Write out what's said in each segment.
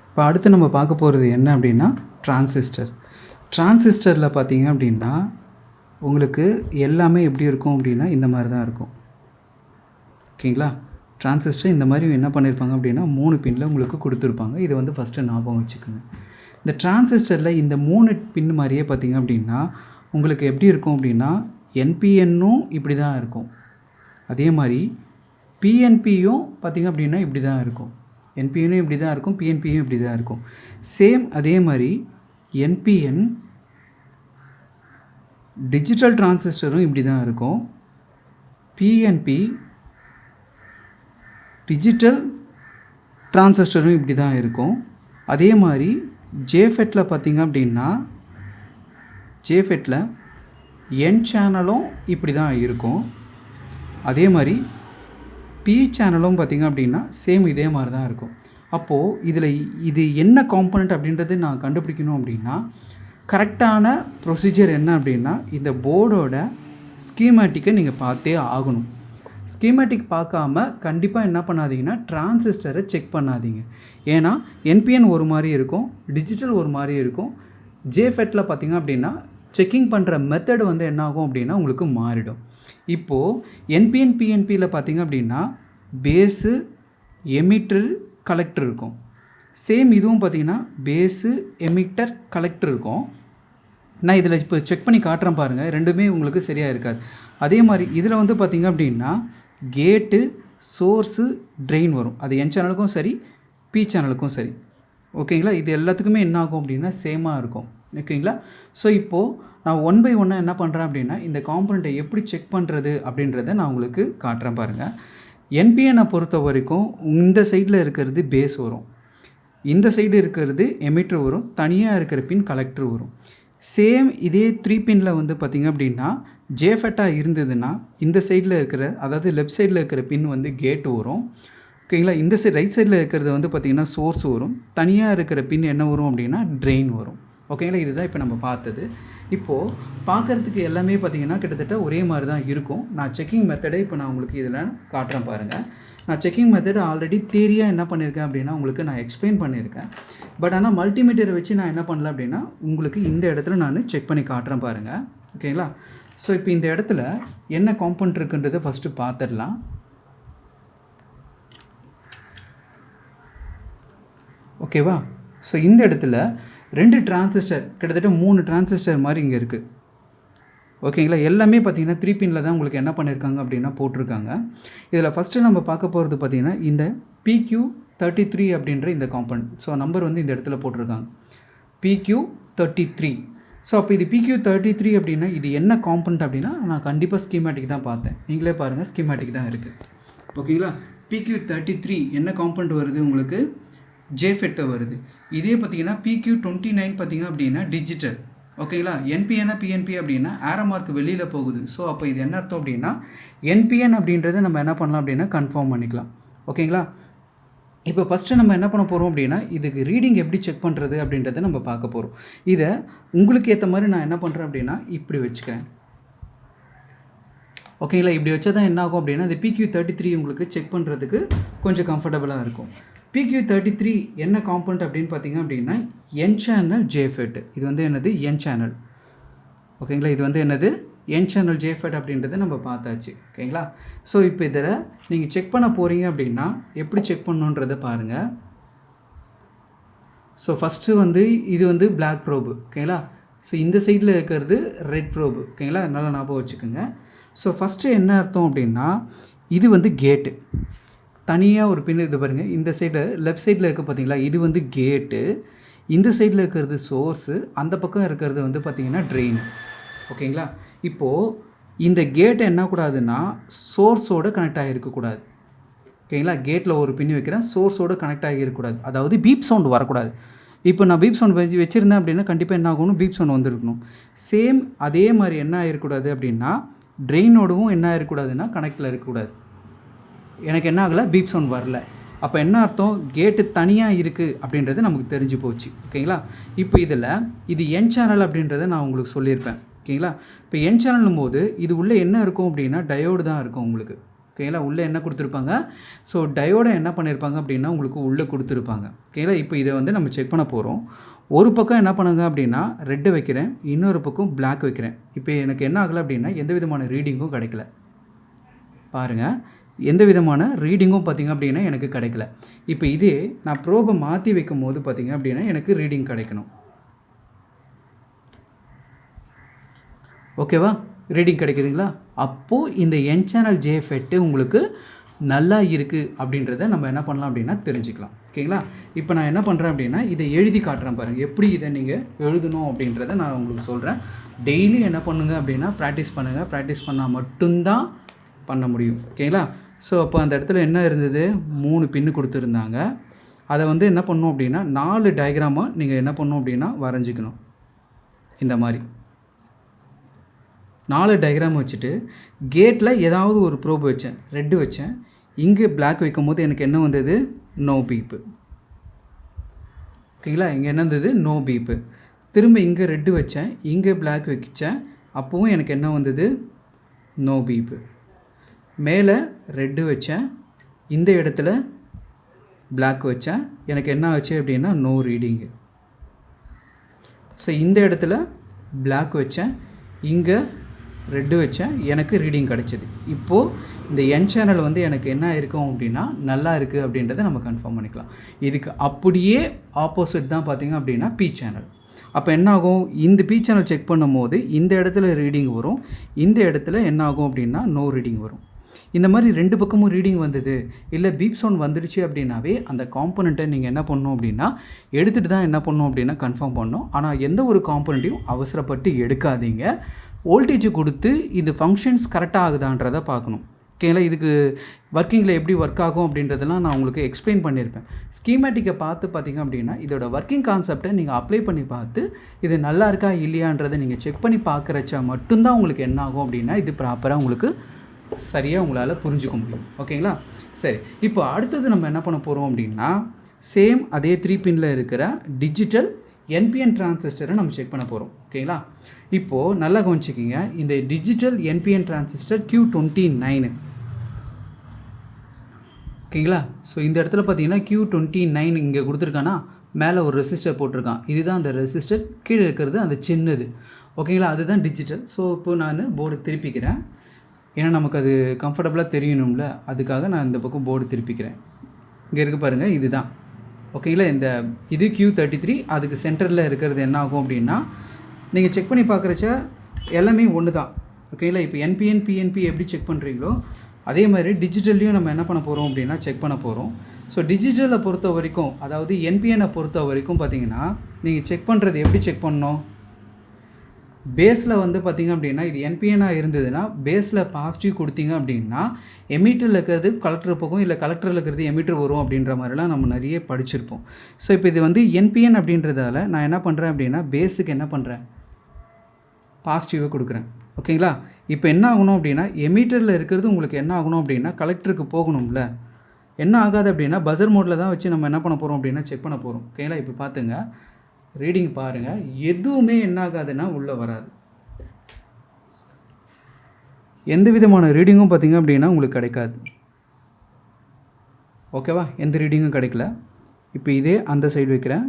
இப்போ அடுத்து நம்ம பார்க்க போகிறது என்ன அப்படின்னா டிரான்சிஸ்டர். டிரான்சிஸ்டரில் பார்த்தீங்க அப்படின்னா உங்களுக்கு எல்லாமே எப்படி இருக்கும் அப்படின்னா இந்த மாதிரி தான் இருக்கும். ஓகேங்களா? டிரான்சிஸ்டர் இந்த மாதிரி என்ன பண்ணியிருப்பாங்க அப்படின்னா 3 பின்னில் உங்களுக்கு கொடுத்துருப்பாங்க. இதை வந்து ஃபஸ்ட்டு ஞாபகம் வச்சுக்கோங்க. இந்த டிரான்சிஸ்டரில் இந்த 3 பின் மாதிரியே பார்த்தீங்க அப்படின்னா உங்களுக்கு எப்படி இருக்கும் அப்படின்னா என்பிஎன்னும் இப்படி தான் இருக்கும். அதே மாதிரி பிஎன்பியும் பார்த்திங்க அப்படின்னா இப்படி தான் இருக்கும். என்பிஎன்னும் இப்படி தான் இருக்கும், பிஎன்பியும் இப்படி தான் இருக்கும். சேம் அதே மாதிரி என்பிஎன் டிஜிட்டல் டிரான்சிஸ்டரும் இப்படி தான் இருக்கும். பிஎன்பி டிஜிட்டல் டிரான்சிஸ்டரும் இப்படி தான் இருக்கும். அதே மாதிரி ஜேஃபெட்டில் பார்த்திங்க அப்படின்னா ஜேஃபெட்டில் என் சேனலும் இப்படி தான் இருக்கும். அதே மாதிரி பி சேனலும் பார்த்திங்க அப்படின்னா சேம் இதே மாதிரி தான் இருக்கும். அப்போது இது என்ன காம்பனண்ட் அப்படின்றது நான் கண்டுபிடிக்கணும் அப்படின்னா கரெக்டான ப்ரொசீஜர் என்ன அப்படின்னா இந்த போர்டோட ஸ்கீமேட்டிக்கை நீங்கள் பார்த்தே ஆகணும். ஸ்கீமேட்டிக் பார்க்காம கண்டிப்பாக என்ன பண்ணாதீங்கன்னா டிரான்சிஸ்டரை செக் பண்ணாதீங்க. ஏன்னா என்பிஎன் ஒரு மாதிரி இருக்கும், டிஜிட்டல் ஒரு மாதிரி இருக்கும். ஜேஃபெட்டில் பார்த்திங்க அப்படின்னா செக்கிங் பண்ணுற மெத்தடு வந்து என்ன ஆகும் அப்படின்னா உங்களுக்கு மாறிடும். இப்போது என்பிஎன் பிஎன்பியில் பார்த்திங்க அப்படின்னா பேஸு எமிட்டர் கலெக்டர் இருக்கும். சேம் இதுவும் பார்த்திங்கன்னா பேஸு எமிட்டர் கலெக்டர் இருக்கும். நான் இதில் இப்போ செக் பண்ணி காட்டுறேன் பாருங்கள், ரெண்டுமே உங்களுக்கு சரியாக இருக்காது. அதே மாதிரி இதில் வந்து பார்த்திங்க அப்படின்னா கேட்டு சோர்ஸு ட்ரெயின் வரும். அது என் சேனலுக்கும் சரி பி சேனலுக்கும் சரி. ஓகேங்களா? இது எல்லாத்துக்குமே என்ன ஆகும் அப்படின்னா சேமாக இருக்கும். ஓகேங்களா? ஸோ இப்போது நான் 1 by 1 என்ன பண்ணுறேன் அப்படின்னா இந்த காம்பனண்ட்டை எப்படி செக் பண்ணுறது அப்படின்றத நான் உங்களுக்கு காட்டுறேன் பாருங்கள். என்பிஎனை பொறுத்த வரைக்கும் இந்த சைடில் இருக்கிறது பேஸ் வரும், இந்த சைடு இருக்கிறது எமிட்டர் வரும், தனியாக இருக்கிற பின் கலெக்டர் வரும். சேம் இதே 3 பின்னில் வந்து பார்த்திங்க அப்படின்னா ஜேஃபெட்டாக இருந்ததுன்னா இந்த சைடில் இருக்கிற அதாவது லெஃப்ட் சைடில் இருக்கிற பின் வந்து கேட்டு வரும். ஓகேங்களா? இந்த சைடு ரைட் சைடில் இருக்கிறது வந்து பார்த்திங்கன்னா சோர்ஸ் வரும், தனியாக இருக்கிற பின் என்ன வரும் அப்படின்னா ட்ரெயின் வரும். ஓகேங்களா? இதுதான் இப்போ நம்ம பார்த்தது. இப்போது பார்க்குறதுக்கு எல்லாமே பார்த்திங்கன்னா கிட்டத்தட்ட ஒரே மாதிரி தான் இருக்கும். நான் செக்கிங் மெத்தடை இப்போ நான் உங்களுக்கு இதில் காட்டுறேன் பாருங்கள். நான் செக்கிங் மெத்தட் ஆல்ரெடி தியரியாக என்ன பண்ணியிருக்கேன் அப்படின்னா உங்களுக்கு நான் எக்ஸ்பிளைன் பண்ணியிருக்கேன். பட் ஆனால் மல்டிமீட்டரை வச்சு நான் என்ன பண்ணல அப்படின்னா உங்களுக்கு இந்த இடத்துல நான் செக் பண்ணி காட்டுறேன் பாருங்கள். ஓகேங்களா? ஸோ இப்போ இந்த இடத்துல என்ன காம்பனண்ட் இருக்குன்றதை ஃபஸ்ட்டு பார்த்துடலாம். ஓகேவா? ஸோ இந்த இடத்துல 2 டிரான்சிஸ்டர் கிட்டத்தட்ட 3 டிரான்சிஸ்டர் மாதிரி இங்கே இருக்குது. ஓகேங்களா? எல்லாமே பார்த்திங்கன்னா 3 பின்னில் தான் உங்களுக்கு என்ன பண்ணியிருக்காங்க அப்படின்னா போட்டிருக்காங்க. இதில் ஃபஸ்ட்டு நம்ம பார்க்க போகிறது பார்த்திங்கன்னா இந்த PQ33 அப்படின்ற இந்த காம்பனண்ட். ஸோ நம்பர் வந்து இந்த இடத்துல போட்டிருக்காங்க PQ33. ஸோ அப்போ இது PQ33 அப்படின்னா இது என்ன காம்பனண்ட் அப்படின்னா நான் கண்டிப்பாக ஸ்கீமேட்டிக் தான் பார்த்தேன். நீங்களே பாருங்கள், ஸ்கீமேட்டிக் தான் இருக்குது. ஓகேங்களா? PQ33 என்ன காம்பனண்ட் வருது உங்களுக்கு? ஜேஃபெட்டை வருது. இதே பார்த்திங்கன்னா PQ29 பார்த்திங்க அப்படின்னா டிஜிட்டல். ஓகேங்களா? என்பிஎன்னா பிஎன்பி அப்படின்னா ஆரோ மார்க் வெளியில் போகுது. ஸோ அப்போ இது என்ன அர்த்தம் அப்படின்னா என்பிஎன் அப்படின்றத நம்ம என்ன பண்ணலாம் அப்படின்னா கன்ஃபார்ம் பண்ணிக்கலாம். ஓகேங்களா? இப்போ ஃபஸ்ட்டு நம்ம என்ன பண்ண போகிறோம் அப்படின்னா இதுக்கு ரீடிங் எப்படி செக் பண்ணுறது அப்படின்றத நம்ம பார்க்க போகிறோம். இதை உங்களுக்கு ஏற்ற மாதிரி நான் என்ன பண்ணுறேன் அப்படின்னா இப்படி வச்சுக்கிறேன். ஓகேங்களா? இப்படி வச்சா தான் என்ன ஆகும் அப்படின்னா இந்த PQ33 உங்களுக்கு செக் பண்ணுறதுக்கு கொஞ்சம் கம்ஃபர்டபுளாக இருக்கும். PQ33 என்ன காம்பனண்ட் அப்படின்னு பார்த்தீங்க அப்படின்னா என் சேனல் ஜேஃபெட். இது வந்து என்னது? என் சேனல். ஓகேங்களா? இது வந்து என்னது? என் சேனல் ஜேஃபெட் அப்படின்றத நம்ம பார்த்தாச்சு. ஓகேங்களா? ஸோ இப்போ இதில் நீங்கள் செக் பண்ண போகிறீங்க அப்படின்னா எப்படி செக் பண்ணணுன்றதை பாருங்கள். ஸோ ஃபஸ்ட்டு வந்து இது வந்து பிளாக் ப்ரோபு. ஓகேங்களா? ஸோ இந்த சைடில் இருக்கிறது ரெட் ப்ரோபு. ஓகேங்களா? நல்லா ஞாபகம் வச்சுக்கோங்க. ஸோ ஃபஸ்ட்டு என்ன அர்த்தம் அப்படின்னா இது வந்து கேட்டு, தனியாக ஒரு பின். இது பாருங்கள், இந்த சைடு லெஃப்ட் சைடில் இருக்க பார்த்தீங்களா, இது வந்து கேட்டு, இந்த சைடில் இருக்கிறது சோர்ஸு, அந்த பக்கம் இருக்கிறது வந்து பார்த்திங்கன்னா ட்ரெயின். ஓகேங்களா? இப்போது இந்த கேட்டை என்ன கூடாதுன்னா சோர்ஸோடு கனெக்ட் ஆகியிருக்கக்கூடாது. ஓகேங்களா? கேட்டில் ஒரு பின் வைக்கிறேன், சோர்ஸோடு கனெக்ட் ஆகியிருக்கக்கூடாது. அதாவது பீப் சவுண்டு வரக்கூடாது. இப்போ நான் பீப் சவுண்ட் வச்சுருந்தேன் அப்படின்னா கண்டிப்பாக என்ன ஆகணும்? Beep sound வந்துருக்கணும். சேம் அதே மாதிரி என்ன ஆகிருக்கக்கூடாது அப்படின்னா ட்ரெயினோடவும் என்ன ஆகிருக்கக்கூடாதுன்னா கனெக்டில் இருக்கக்கூடாது. எனக்கு என்ன ஆகலை? பீப் சவுண்ட் வரல. அப்போ என்ன அர்த்தம்? கேட்டு தனியாக இருக்குது அப்படின்றது நமக்கு தெரிஞ்சு போச்சு. ஓகேங்களா? இப்போ இதில் இது என் சேனல் அப்படின்றத நான் உங்களுக்கு சொல்லியிருப்பேன். ஓகேங்களா? இப்போ என் சேனலும் போது இது உள்ளே என்ன இருக்கும் அப்படின்னா டயோடு தான் இருக்கும் உங்களுக்கு. ஓகேங்களா. உள்ளே என்ன கொடுத்துருப்பாங்க, ஸோ டயோடை என்ன பண்ணியிருப்பாங்க அப்படின்னா உங்களுக்கு உள்ளே கொடுத்துருப்பாங்க. ஓகேங்களா. இப்போ இதை வந்து நம்ம செக் பண்ண போகிறோம். ஒரு பக்கம் என்ன பண்ணுங்க அப்படின்னா ரெட்டு வைக்கிறேன், இன்னொரு பக்கம் பிளாக் வைக்கிறேன். இப்போ எனக்கு என்ன ஆகலை அப்படின்னா எந்த விதமான ரீடிங்கும் கிடைக்கல. பாருங்கள், எந்த விதமான ரீடிங்கும் பார்த்திங்க அப்படின்னா எனக்கு கிடைக்கல. இப்போ இதே நான் ப்ரோபை மாற்றி வைக்கும் போது பார்த்திங்க அப்படின்னா எனக்கு ரீடிங் கிடைக்கணும். ஓகேவா, ரீடிங் கிடைக்குதுங்களா. அப்போது இந்த என் சேனல் ஜேஃபெட்டு உங்களுக்கு நல்லா இருக்குது அப்படின்றத நம்ம என்ன பண்ணலாம் அப்படின்னா தெரிஞ்சுக்கலாம். ஓகேங்களா. இப்போ நான் என்ன பண்ணுறேன் அப்படின்னா இதை எழுதி காட்டுறேன் பாருங்கள். எப்படி இதை நீங்கள் எழுதணும் அப்படின்றத நான் உங்களுக்கு சொல்கிறேன். டெய்லி என்ன பண்ணுங்க அப்படின்னா ப்ராக்டிஸ் பண்ணுங்கள். ப்ராக்டிஸ் பண்ணால் மட்டும்தான் பண்ண முடியும். ஓகேங்களா. ஸோ அப்போ அந்த இடத்துல என்ன இருந்தது, 3 பின்னு கொடுத்துருந்தாங்க. அதை வந்து என்ன பண்ணணும் அப்படின்னா 4 டயக்ராமாக நீங்கள் என்ன பண்ணணும் அப்படின்னா வரைஞ்சிக்கணும். இந்த மாதிரி 4 டயக்ராம் வச்சுட்டு கேட்டில் ஏதாவது ஒரு ப்ரோப் வச்சேன், ரெட்டு வச்சேன். இங்கே பிளாக் வைக்கும் போது எனக்கு என்ன வந்தது, நோ பீப்பு. ஓகேங்களா. இங்கே என்ன வந்தது, நோ பீப்பு. திரும்ப இங்கே ரெட்டு வச்சேன், இங்கே பிளாக் வச்சேன், அப்போவும் எனக்கு என்ன வந்தது, நோ பீப்பு. மேலே ரெட்டு வச்சேன், இந்த இடத்துல பிளாக் வச்சேன், எனக்கு என்ன ஆச்சு அப்படின்னா நோ ரீடிங்கு. ஸோ இந்த இடத்துல பிளாக் வச்சேன், இங்கே ரெட்டு வச்சேன், எனக்கு ரீடிங் கிடச்சிது. இப்போது இந்த என் சேனல் வந்து எனக்கு என்ன இருக்கும் அப்படின்னா நல்லா இருக்குது அப்படின்றத நம்ம கன்ஃபார்ம் பண்ணிக்கலாம். இதுக்கு அப்படியே ஆப்போசிட் தான் பார்த்திங்க அப்படின்னா பி சேனல். அப்போ என்ன ஆகும், இந்த பி சேனல் செக் பண்ணும் போது இந்த இடத்துல ரீடிங் வரும், இந்த இடத்துல என்ன ஆகும் அப்படின்னா நோ ரீடிங் வரும். இந்த மாதிரி 2 பக்கமும் ரீடிங் வந்தது, இல்லை பீப் சவுண்ட் வந்துடுச்சு அப்படின்னாவே அந்த காம்பனண்ட்டை நீங்கள் என்ன பண்ணணும் அப்படின்னா எடுத்துகிட்டு தான் என்ன பண்ணணும் அப்படின்னா கன்ஃபார்ம் பண்ணணும். ஆனால் எந்த ஒரு காம்பனண்ட்டையும் அவசரப்பட்டு எடுக்காதீங்க. வோல்டேஜ் கொடுத்து இது ஃபங்க்ஷன்ஸ் கரெக்டாக ஆகுதான்றதை பார்க்கணும். ஓகேங்களா. இதுக்கு ஒர்க்கிங்கில் எப்படி ஒர்க் ஆகும் அப்படின்றதெல்லாம் நான் உங்களுக்கு எக்ஸ்பிளைன் பண்ணியிருப்பேன். ஸ்கீமேட்டிக்கை பார்த்திங்க அப்படின்னா இதோட ஒர்க்கிங் கான்செப்டை நீங்கள் அப்ளை பண்ணி பார்த்து இது நல்லா இருக்கா இல்லையான்றதை நீங்கள் செக் பண்ணி பார்க்குறச்சா மட்டும்தான் உங்களுக்கு என்ன ஆகும் அப்படின்னா இது ப்ராப்பராக உங்களுக்கு சரியாக உங்களால் புரிஞ்சுக்க முடியும். ஓகேங்களா. சரி, இப்போ அடுத்தது நம்ம என்ன பண்ண போகிறோம் அப்படின்னா சேம் அதே 3 பின்னில் இருக்கிற டிஜிட்டல் என்பிஎன் டிரான்சிஸ்டரை நம்ம செக் பண்ண போகிறோம். ஓகேங்களா. இப்போது நல்லா கவனிச்சிக்கிங்க, இந்த டிஜிட்டல் என்பிஎன் டிரான்சிஸ்டர் Q29. ஓகேங்களா. ஸோ இந்த இடத்துல பார்த்தீங்கன்னா Q29 இங்கே கொடுத்துருக்கானா, மேலே ஒரு ரெசிஸ்டர் போட்டிருக்கான். இதுதான் அந்த ரெசிஸ்டர், கீழே இருக்கிறது அந்த சின்னது. ஓகேங்களா, அதுதான் டிஜிட்டல். ஸோ இப்போ நான் போர்டு திருப்பிக்கிறேன், ஏன்னா நமக்கு அது கம்ஃபர்டபுளாக தெரியணும்ல, அதுக்காக நான் இந்த பக்கம் போர்டு திருப்பிக்கிறேன். இங்கே இருக்குது பாருங்கள், இதுதான். ஓகேங்களா. இந்த இது Q33, அதுக்கு சென்டரில் இருக்கிறது என்ன ஆகும் அப்படின்னா நீங்கள் செக் பண்ணி பார்க்குறச்ச எல்லாமே ஒன்று தான். ஓகேங்களா. இப்போ என்பிஎன் பிஎன்பி எப்படி செக் பண்ணுறீங்களோ அதே மாதிரி டிஜிட்டல்லையும் நம்ம என்ன பண்ண போகிறோம் அப்படின்னா செக் பண்ண போகிறோம். ஸோ டிஜிட்டலை பொறுத்த வரைக்கும், அதாவது என்பிஎனை பொறுத்த வரைக்கும் பார்த்தீங்கன்னா நீங்கள் செக் பண்ணுறது எப்படி செக் பண்ணணும், பேஸில் வந்து பார்த்திங்க அப்படின்னா இது என்பிஎனாக இருந்ததுன்னா பேஸில் பாசிட்டிவ் கொடுத்தீங்க அப்படின்னா எமீட்டரில் இருக்கிறது கலெக்டர் போகும், இல்லை கலெக்டரில் இருக்கிறது எமீட்டர் வரும் அப்படின்ற மாதிரிலாம் நம்ம நிறைய படிச்சிருப்போம். ஸோ இப்போ இது வந்து என்பிஎன் அப்படின்றதால நான் என்ன பண்ணுறேன் அப்படின்னா பேஸுக்கு என்ன பண்ணுறேன், பாசிட்டிவாக கொடுக்குறேன். ஓகேங்களா. இப்போ என்ன ஆகணும் அப்படின்னா எமீட்டரில் இருக்கிறது உங்களுக்கு என்ன ஆகணும் அப்படின்னா கலெக்டருக்கு போகணும்ல, என்ன ஆகாது அப்படின்னா பஸர் மோடில் தான் வச்சு நம்ம என்ன பண்ண போகிறோம் அப்படின்னா செக் பண்ண போகிறோம். ஓகேங்களா. இப்போ பார்த்துங்க, ரீடிங் பாருங்கள், எதுவுமே என்ன ஆகாதுன்னா உள்ளே வராது. எந்த விதமான ரீடிங்கும் பார்த்திங்க அப்படின்னா உங்களுக்கு கிடைக்காது. ஓகேவா, எந்த ரீடிங்கும் கிடைக்கல. இப்போ இதே அந்த சைடு வைக்கிறேன்,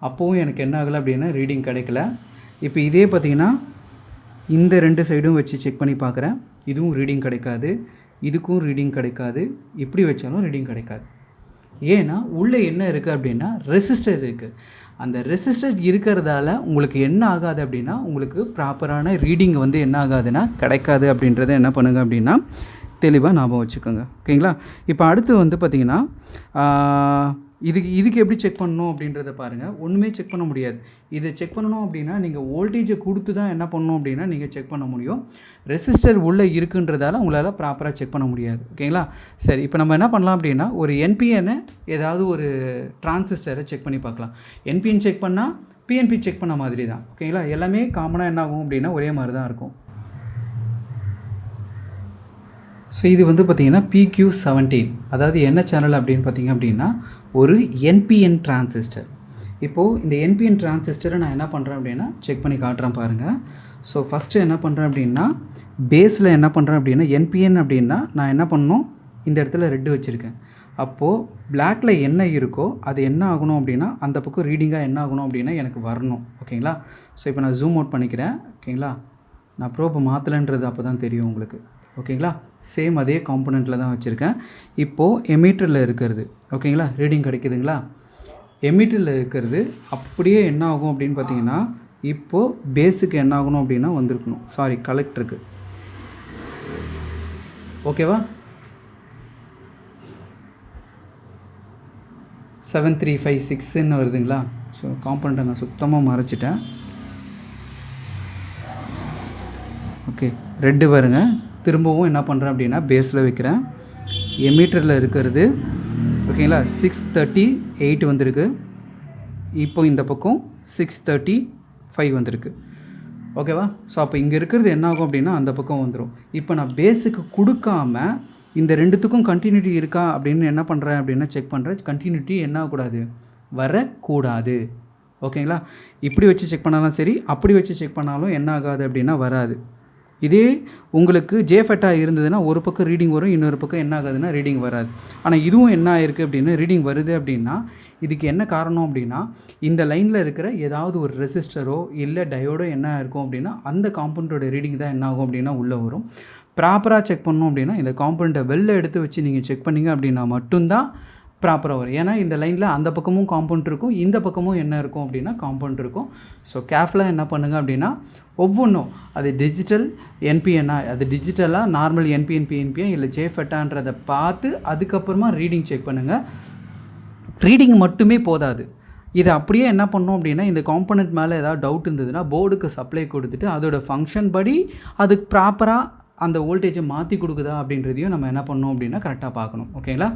அப்போவும் எனக்கு என்ன ஆகலை அப்படின்னா ரீடிங் கிடைக்கல. இப்போ இதே பார்த்திங்கன்னா இந்த 2 சைடும் வச்சு செக் பண்ணி பார்க்குறேன், இதுவும் ரீடிங் கிடைக்காது, இதுக்கும் ரீடிங் கிடைக்காது, இப்படி வச்சாலும் ரீடிங் கிடைக்காது. ஏன்னா உள்ளே என்ன இருக்குது அப்படின்னா ரெசிஸ்டர் இருக்குது. அந்த ரெசிஸ்டர் இருக்கிறதால உங்களுக்கு என்ன ஆகாது அப்படின்னா உங்களுக்கு ப்ராப்பரான ரீடிங் வந்து என்ன ஆகாதுன்னா கிடைக்காது அப்படின்றத என்ன பண்ணுங்க அப்படின்னா தெளிவாக ஞாபகம் வச்சுக்கோங்க. ஓகேங்களா. இப்போ அடுத்து வந்து பார்த்திங்கன்னா இதுக்கு எப்படி செக் பண்ணணும் அப்படின்றத பாருங்கள். ஒன்றுமே செக் பண்ண முடியாது. இதை செக் பண்ணணும் அப்படின்னா நீங்கள் வோல்டேஜை கொடுத்து தான் என்ன பண்ணணும் அப்படின்னா நீங்கள் செக் பண்ண முடியும். ரெசிஸ்டர் உள்ளே இருக்குன்றதால உங்களால் ப்ராப்பராக செக் பண்ண முடியாது. ஓகேங்களா. சரி, இப்போ நம்ம என்ன பண்ணலாம் அப்படின்னா ஒரு என்பிஎனை ஏதாவது ஒரு டிரான்சிஸ்டரை செக் பண்ணி பார்க்கலாம். என்பிஎன் செக் பண்ணால் பிஎன்பி செக் பண்ண மாதிரி தான். ஓகேங்களா. எல்லாமே காமனாக என்ன ஆகும் அப்படின்னா ஒரே மாதிரி தான் இருக்கும். ஸோ இது வந்து பார்த்திங்கன்னா PQ17, அதாவது என்ன சேனல் அப்படின்னு பார்த்திங்க அப்படின்னா ஒரு என்பிஎன் டிரான்சிஸ்டர். இப்போது இந்த என்பிஎன் டிரான்சிஸ்டரை நான் என்ன பண்ணுறேன் அப்படின்னா செக் பண்ணி காட்டுறேன் பாருங்கள். ஸோ ஃபஸ்ட்டு என்ன பண்ணுறேன் அப்படின்னா பேஸில் என்ன பண்ணுறேன் அப்படின்னா என்பிஎன் அப்படின்னா நான் என்ன பண்ணணும், இந்த இடத்துல ரெட்டு வச்சுருக்கேன். அப்போது பிளாக்கில் என்ன இருக்கோ அது என்ன ஆகணும் அப்படின்னா அந்த பக்கம் ரீடிங்காக என்ன ஆகணும் அப்படின்னா எனக்கு வரணும். ஓகேங்களா? ஸோ இப்போ நான் ஜூம் அவுட் பண்ணிக்கிறேன். ஓகேங்களா? நான் ப்ரோப்பை மாற்றலைன்றது அப்போ தான் தெரியும் உங்களுக்கு. ஓகேங்களா? சேம் அதே காம்பனண்ட்டில் தான் வச்சுருக்கேன். இப்போது எமீட்டரில் இருக்கிறது ஓகேங்களா, ரீடிங் கிடைக்குதுங்களா? எமீட்டரில் இருக்கிறது அப்படியே என்ன ஆகும் அப்படின்னு பார்த்தீங்கன்னா இப்போது பேஸுக்கு என்ன ஆகணும் அப்படின்னா வந்திருக்கணும், சாரி கலெக்டருக்கு. ஓகேவா? 7356ன்னு வருதுங்களா? ஸோ காம்பனண்ட்டை நான் சுத்தமாக மறைச்சிட்டேன். ஓகே, ரெட்டு பாருங்க. திரும்பவும் என்ன பண்ணுறேன் அப்படின்னா பேஸில் வைக்கிறேன். எமீட்டரில் இருக்கிறது ஓகேங்களா 638 வந்திருக்கு. இப்போ இந்த பக்கம் 635 வந்திருக்கு. ஓகேவா? ஸோ அப்போ இங்கே இருக்கிறது என்ன ஆகும் அப்படின்னா அந்த பக்கம் வந்துடும். இப்போ நான் பேஸுக்கு கொடுக்காம இந்த ரெண்டுத்துக்கும் கண்டினியூட்டி இருக்கா அப்படின்னு என்ன பண்ணுறேன் அப்படின்னா செக் பண்ணுறேன். கண்டினியூட்டி என்ன ஆகக்கூடாது, வரக்கூடாது. ஓகேங்களா? இப்படி வச்சு செக் பண்ணாலும் சரி, அப்படி வச்சு செக் பண்ணாலும் என்ன ஆகாது அப்படின்னா வராது. இதே உங்களுக்கு ஜேஃபெட்டாக இருந்ததுன்னா ஒரு பக்கம் ரீடிங் வரும், இன்னொரு பக்கம் என்ன ஆகாதுன்னா ரீடிங் வராது. ஆனால் இதுவும் என்ன ஆயிருக்கு அப்படின்னா ரீடிங் வருது அப்படின்னா இதுக்கு என்ன காரணம் அப்படின்னா இந்த லைனில் இருக்கிற ஏதாவது ஒரு ரெசிஸ்டரோ இல்லை டயோடோ என்ன இருக்கும் அப்படின்னா அந்த காம்பனண்ட்டோட ரீடிங் தான் என்ன ஆகும் அப்படின்னா உள்ளே வரும். ப்ராப்பராக செக் பண்ணணும் அப்படின்னா இந்த காம்பனண்ட்டை வெளில எடுத்து வச்சு நீங்கள் செக் பண்ணிங்க அப்படின்னா மட்டும்தான் ப்ராப்பராக வரும். ஏன்னா இந்த லைனில் அந்த பக்கமும் காம்பவுண்ட் இருக்கும், இந்த பக்கமும் என்ன இருக்கும் அப்படின்னா காம்பவுண்ட் இருக்கும். ஸோ கேர்ஃபுல்லாக என்ன பண்ணுங்கள் அப்படின்னா ஒவ்வொன்றும் அது டிஜிட்டல் என்பிஎன்னா அது டிஜிட்டலாக நார்மல் என்பிஎன் பிஎன்பியா இல்லை ஜேஃபெட்டான்றதை பார்த்து அதுக்கப்புறமா ரீடிங் செக் பண்ணுங்கள். ரீடிங் மட்டுமே போதாது, இதை அப்படியே என்ன பண்ணோம் அப்படின்னா இந்த காம்பனண்ட் மேலே ஏதாவது டவுட் இருந்ததுன்னா போர்டுக்கு சப்ளை கொடுத்துட்டு அதோட ஃபங்க்ஷன் படி அதுக்கு ப்ராப்பராக அந்த வோல்டேஜை மாற்றி கொடுக்குதா அப்படின்றதையும் நம்ம என்ன பண்ணோம் அப்படின்னா கரெக்டாக பார்க்கணும். ஓகேங்களா?